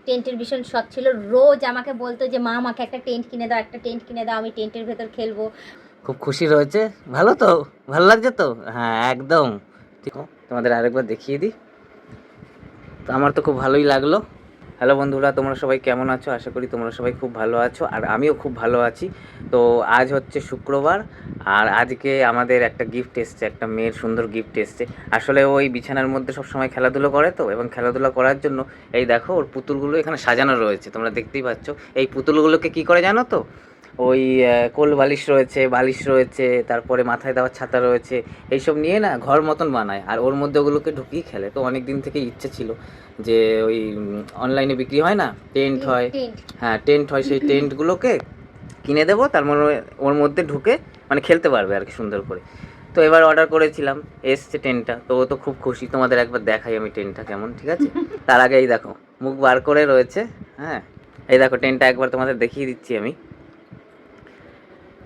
টেন্টের ভীষণ শখ ছিল। রোজ আমাকে বলতো যে মা আমাকে একটা টেন্ট কিনে দাও, একটা টেন্ট কিনে দাও, আমি টেন্টের ভেতর খেলবো। খুব খুশি রয়েছে, ভালো তো, ভালো লাগছে তো? হ্যাঁ একদম ঠিক। তোমাদের আরেকবার দেখিয়ে দিই। তো আমার তো খুব ভালোই লাগলো। হ্যালো বন্ধুরা, তোমরা সবাই কেমন আছো? আশা করি তোমরা সবাই খুব ভালো আছো, আর আমিও খুব ভালো আছি। তো আজ হচ্ছে শুক্রবার, আর আজকে আমাদের একটা গিফট এসছে, একটা মেয়ের সুন্দর গিফট এসছে। আসলে ওই বিছানার মধ্যে সব সময় খেলাধুলো করে, তো এবং খেলাধুলো করার জন্য এই দেখো ওর পুতুলগুলো এখানে সাজানো রয়েছে, তোমরা দেখতেই পাচ্ছ। এই পুতুলগুলোকে কি করে জানো তো? ওই কোল বালিশ রয়েছে, বালিশ রয়েছে, তারপরে মাথায় দেওয়ার ছাতা রয়েছে, এইসব নিয়ে না ঘর মতন বানায়, আর ওর মধ্যে ওগুলোকে ঢুকিয়ে খেলে। তো অনেক দিন থেকে ইচ্ছে ছিল যে ওই অনলাইনে বিক্রি হয় না, টেন্ট হয়, হ্যাঁ টেন্ট হয়, সেই টেন্টগুলোকে কিনে দেবো, তার মানে ওর মধ্যে ঢুকে মানে খেলতে পারবে আর কি সুন্দর করে। তো এবার অর্ডার করেছিলাম, এসছে টেন্টটা, তো ও তো খুব খুশি। তোমাদের একবার দেখাই আমি টেন্টটা কেমন, ঠিক আছে? তার আগে এই দেখো মুখ বার করে রয়েছে, হ্যাঁ এই দেখো টেন্টটা একবার তোমাদের দেখিয়ে দিচ্ছি আমি।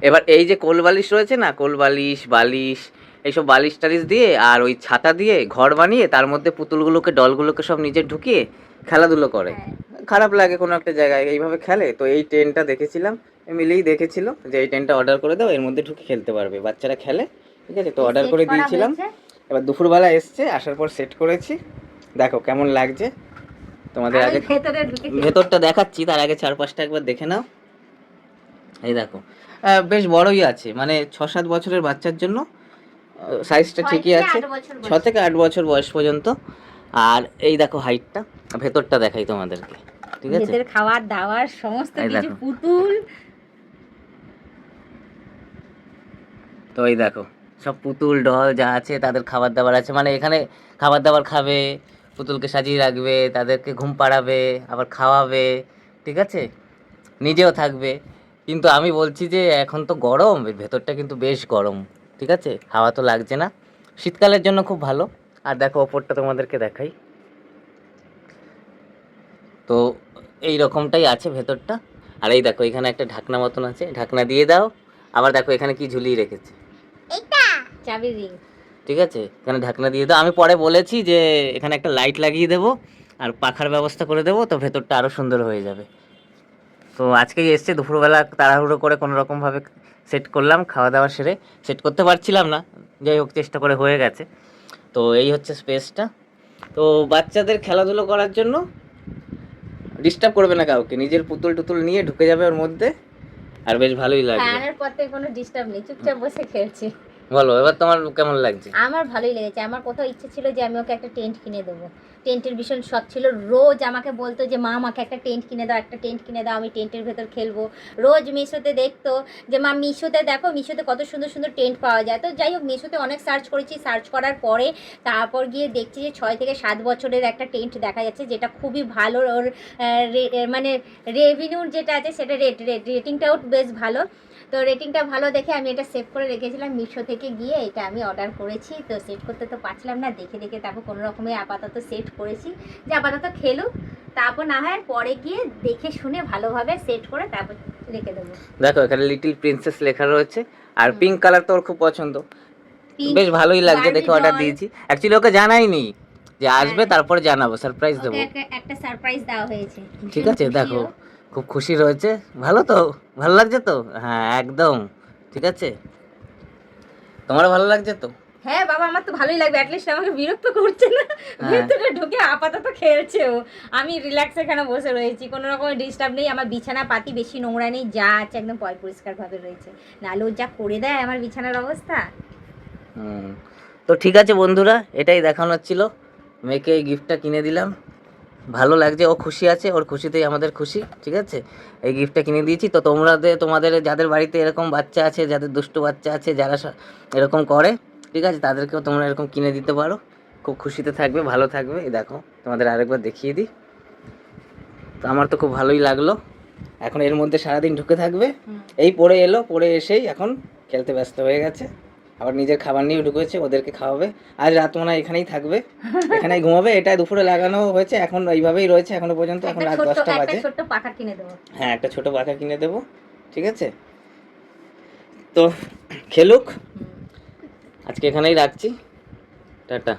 এবার এই যে কোল বালিশ রয়েছে না, কোল বালিশ, বালিশ, এইসব বালিশ টালিশ দিয়ে আর ওই ছাতা দিয়ে ঘর বানিয়ে তার মধ্যে পুতুলগুলোকে, ডলগুলোকে সব নিজে ঢুকিয়ে খেলাধুলো করে। খারাপ লাগে কোনো একটা জায়গায় এইভাবে খেলে। তো এই ট্রেনটা দেখেছিলাম, এমিলিই দেখেছিল যে এই ট্রেনটা অর্ডার করে দাও, এর মধ্যে ঢুকে খেলতে পারবে, বাচ্চারা খেলে, ঠিক আছে? তো অর্ডার করে দিয়েছিলাম, এবার দুপুরবেলা এসছে, আসার পর সেট করেছি। দেখো কেমন লাগছে তোমাদের। আগে ভেতরটা দেখাচ্ছি, তার আগে চারপাশটা একবার দেখে নাও। এই দেখো বেশ বড়ই আছে, মানে 6-7 বছরের বাচ্চার জন্য সাইজটা ঠিকই আছে, 6 থেকে 8 বছর বয়স পর্যন্ত। আর এই দেখো হাইটটা, ভেতরটা দেখাই তোমাদেরকে, ঠিক আছে? ভেতরে খাবার দাবার সমস্ত কিছু পুতুল। তো এই দেখো সব পুতুল ডল যা আছে, তাদের খাবার দাবার আছে, মানে এখানে খাবার দাবার খাবে, পুতুলকে সাজিয়ে রাখবে, তাদেরকে ঘুম পাড়াবে, আবার খাওয়াবে, ঠিক আছে? নিজেও থাকবে। কিন্তু আমি বলছি যে এখন তো গরম, ভেতরটা কিন্তু বেশ গরম, ঠিক আছে? হাওয়া তো লাগছে না, শীতকালের জন্য খুব ভালো। আর দেখো ওপরটা তোমাদেরকে দেখাই, তো এই রকমটাই আছে ভেতরটা। আর এই দেখো এখানে একটা ঢাকনা মতন আছে, ঢাকনা দিয়ে দাও। আবার দেখো এখানে কি ঝুলিয়ে রেখেছে, এটা চাবি রিং, ঠিক আছে? এখানে ঢাকনা দিয়ে দাও। আমি পরে বলেছি যে এখানে একটা লাইট লাগিয়ে দেবো আর পাখার ব্যবস্থা করে দেবো, তো ভেতরটা আরও সুন্দর হয়ে যাবে। তো আজকেই এসছে দুপুরবেলা, তাড়াহুড়ো করে কোনো রকমভাবে সেট করলাম, খাওয়া দাওয়া সেরে। সেট করতে পারছিলাম না, যাই হোক চেষ্টা করে হয়ে গেছে। তো এই হচ্ছে স্পেসটা। তো বাচ্চাদের খেলাধুলো করার জন্য ডিস্টার্ব করবে না কাউকে, নিজের পুতুল টুতুল নিয়ে ঢুকে যাবে ওর মধ্যে, আর বেশ ভালোই লাগবে। ফ্যানের পর থেকে কোনো ডিস্টার্ব নেই, চুপচাপ বসে খেলছে। বলো এবার তোমার কেমন লাগছে? আমার ভালোই লেগেছে। আমার কোথাও ইচ্ছে ছিল যে আমি ওকে একটা টেন্ট কিনে দেবো, টেন্টের ভীষণ শখ ছিল। রোজ আমাকে বলতো যে মা আমাকে একটা টেন্ট কিনে দাও, একটা টেন্ট কিনে দাও, আমি টেন্টের ভেতর খেলবো। রোজ মিশোতে দেখতো যে মা মিশোতে দেখো, মিশোতে কত সুন্দর সুন্দর টেন্ট পাওয়া যায়। তো যাই হোক মিশোতে অনেক সার্চ করেছি, সার্চ করার পরে তারপর গিয়ে দেখছি যে 6 থেকে 7 বছরের একটা টেন্ট দেখা যাচ্ছে, যেটা খুবই ভালো। ওর মানে রেভিনিউর যেটা আছে সেটা রেটিংটাও বেশ ভালো। তো রেটিংটা ভালো দেখে আমি এটা সেভ করে রেখেছিলাম, মিশো থেকে গিয়ে এটা আমি অর্ডার করেছি। তো সেট করতে তো পারছিলাম না, দেখে দেখে তারপর কোনো রকমে আপাতত সেট করেছি, যে আপাতত খেলুক, তারপর না হয় পরে গিয়ে দেখে শুনে ভালোভাবে সেট করে তারপর রেখে দেবো। দেখো এখানে লিটল প্রিন্সেস লেখা রয়েছে, আর পিঙ্ক কালার তো ওর খুব পছন্দ, বেশ ভালোই লাগছে দেখে অর্ডার দিয়েছি। অ্যাকচুয়ালি ওকে জানাইনি যে আসবে, তারপরে জানাবো, সারপ্রাইজ দেবো। একটা সারপ্রাইজ দেওয়া হয়েছে, ঠিক আছে? দেখো খুব খুশি রয়েছে, ভালো তো, ভালো লাগছে তো? হ্যাঁ একদম ঠিক আছে। তোমারও ভালো লাগছে তো? হ্যাঁ বাবা, আমার তো ভালোই লাগবে, অ্যাটলিস্ট আমাকে বিরক্ত করছে না, ভেতরে ঢুকে আপাতত খেলছে ও। আমি রিল্যাক্স এখানে বসে রয়েছি, কোনো রকম ডিস্টার্ব নেই। আমার বিছানা পাতি বেশি নোংরা নেই, যা আছে একদম পরিষ্কারভাবে রয়েছে। নাহলে ও যা করে দেয় আমার বিছানার অবস্থা। তো ঠিক আছে বন্ধুরা, এটাই দেখানোর ছিল। মেয়েকে এই গিফটটা কিনে দিলাম, ভালো লাগছে, ও খুশি আছে, ওর খুশিতেই আমাদের খুশি, ঠিক আছে? এই গিফটটা কিনে দিয়েছি। তো তোমাদের যাদের বাড়িতে এরকম বাচ্চা আছে, যাদের দুষ্টু বাচ্চা আছে, যারা এরকম করে, ঠিক আছে, তাদেরকেও তোমরা এরকম কিনে দিতে পারো, খুব খুশিতে থাকবে, ভালো থাকবে। এই দেখো তোমাদের আরেকবার দেখিয়ে দিই। তো আমার তো খুব ভালোই লাগলো। এখন এর মধ্যে সারাদিন ঢুকে থাকবে, এই পড়ে এলো, পড়ে এসেই এখন খেলতে ব্যস্ত হয়ে গেছে, আবার নিজের খাবার নিয়ে ঢুকেছে, ওদেরকে খাওয়াবে। আজ রাত মনে হয় এখানেই থাকবে, এখানেই ঘুমাবে। এটা দুপুরে লাগানো হয়েছে, এখন এইভাবেই রয়েছে এখনো পর্যন্ত। এখন রাত 10টা বাজে। ছোট্ট পাখা কিনে দেবো, হ্যাঁ একটা ছোট পাখা কিনে দেবো, ঠিক আছে? তো খেলুক, আজকে এখানেই রাখছি, টাটা।